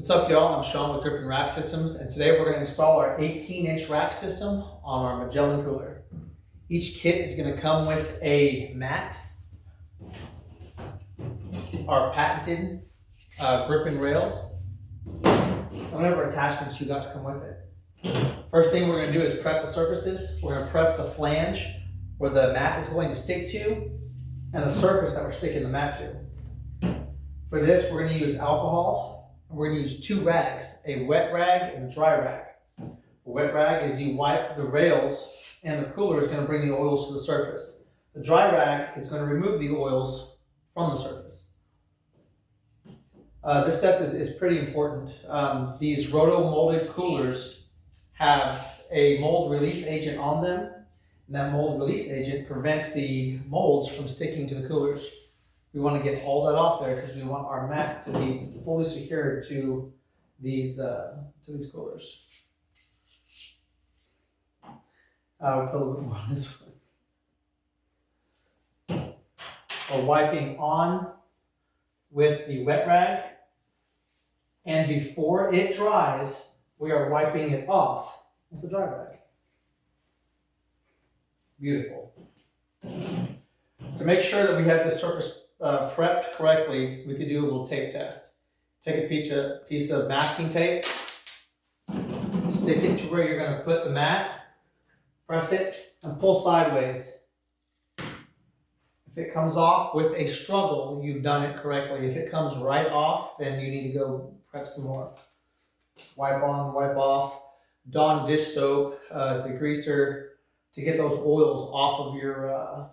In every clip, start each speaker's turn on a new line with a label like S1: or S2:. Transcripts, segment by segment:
S1: What's up, y'all? I'm Sean with Grippin Rack Systems, and today we're going to install our 18-inch rack system on our Magellan cooler. Each kit is going to come with a mat, our patented Grippin rails, and whatever attachments you got to come with it. First thing we're going to do is prep the surfaces. We're going to prep the flange where the mat is going to stick to, and the surface that we're sticking the mat to. For this, we're going to use alcohol. We're going to use two rags, a wet rag and a dry rag. A wet rag is you wipe the rails and the cooler is going to bring the oils to the surface. The dry rag is going to remove the oils from the surface. This step is pretty important. These roto-molded coolers have a mold release agent on them, and that mold release agent prevents the molds from sticking to the coolers. We want to get all that off there because we want our mat to be fully secured to these coolers. We'll put a little bit more on this one. We're wiping on with the wet rag, and before it dries, we are wiping it off with the dry rag. Beautiful. To make sure that we have the surface prepped correctly, we could do a little tape test. Take a piece of masking tape, stick it to where you're going to put the mat, press it, and pull sideways. If it comes off with a struggle, you've done it correctly. If it comes right off, then you need to go prep some more. Wipe on, wipe off. Dawn dish soap, degreaser, to get those oils off of your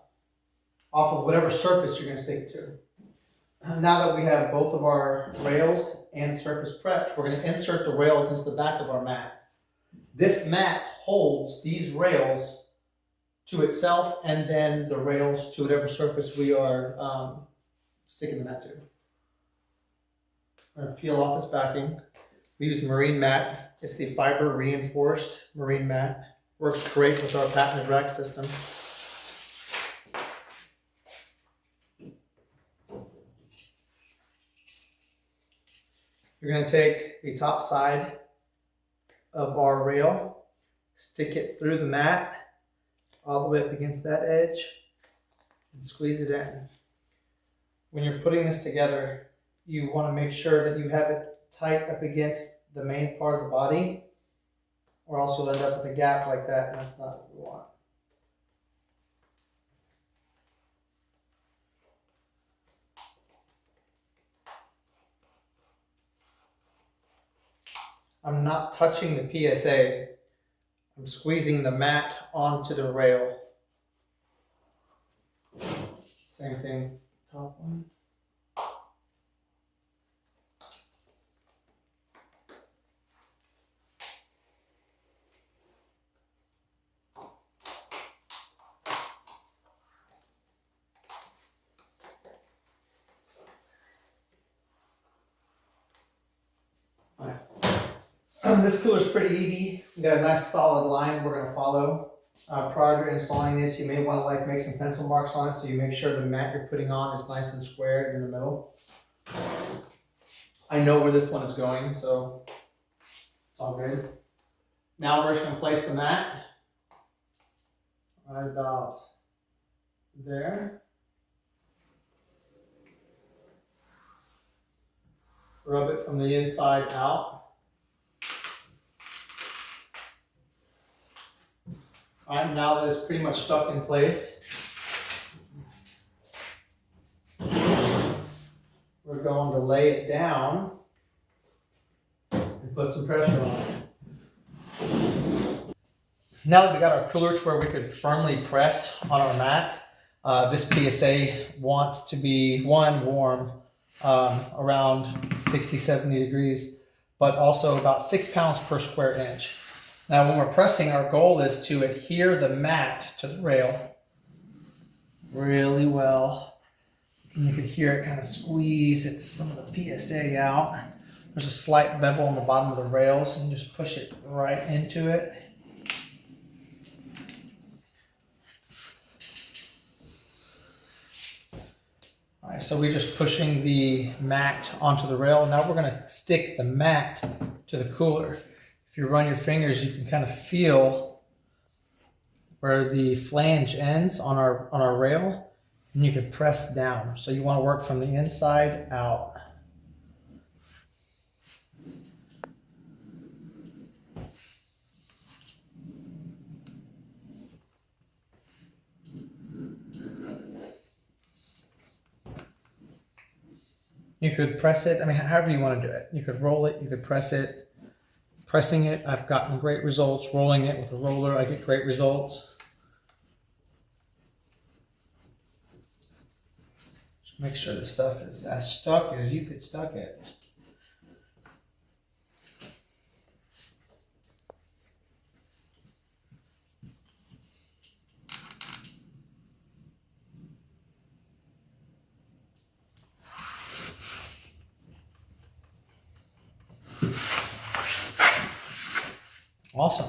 S1: off of whatever surface you're going to stick it to. Now that we have both of our rails and surface prepped, we're going to insert the rails into the back of our mat. This mat holds these rails to itself and then the rails to whatever surface we are sticking the mat to. I'm going to peel off this backing. We use marine mat. It's the fiber reinforced marine mat. Works great with our patented rack system. You're going to take the top side of our rail, stick it through the mat, all the way up against that edge, and squeeze it in. When you're putting this together, you want to make sure that you have it tight up against the main part of the body, or else you'll end up with a gap like that, and that's not what we want. I'm not touching the PSA. I'm squeezing the mat onto the rail. Same thing, top one. This cooler is pretty easy. We got a nice solid line we're going to follow. Prior to installing this, you may want to make some pencil marks on it so you make sure the mat you're putting on is nice and square in the middle. I know where this one is going, so it's all good. Now we're just going to place the mat right about there. Rub it from the inside out. Alright, now that it's pretty much stuck in place, we're going to lay it down and put some pressure on it. Now that we got our cooler to where we could firmly press on our mat, this PSA wants to be, one, warm, around 60-70 degrees, but also about 6 pounds per square inch. Now when we're pressing, our goal is to adhere the mat to the rail really well. And you can hear it kind of squeeze some of the PSA out. There's a slight bevel on the bottom of the rails, and just push it right into it. All right, so we're just pushing the mat onto the rail. Now we're gonna stick the mat to the cooler. If you run your fingers, you can kind of feel where the flange ends on our rail, and you can press down. So you wanna work from the inside out. You could press it, I mean, however you want to do it. You could roll it, you could press it. Pressing it, I've gotten great results. Rolling it with a roller, I get great results. Just make sure the stuff is as stuck as you could stuck it. Awesome.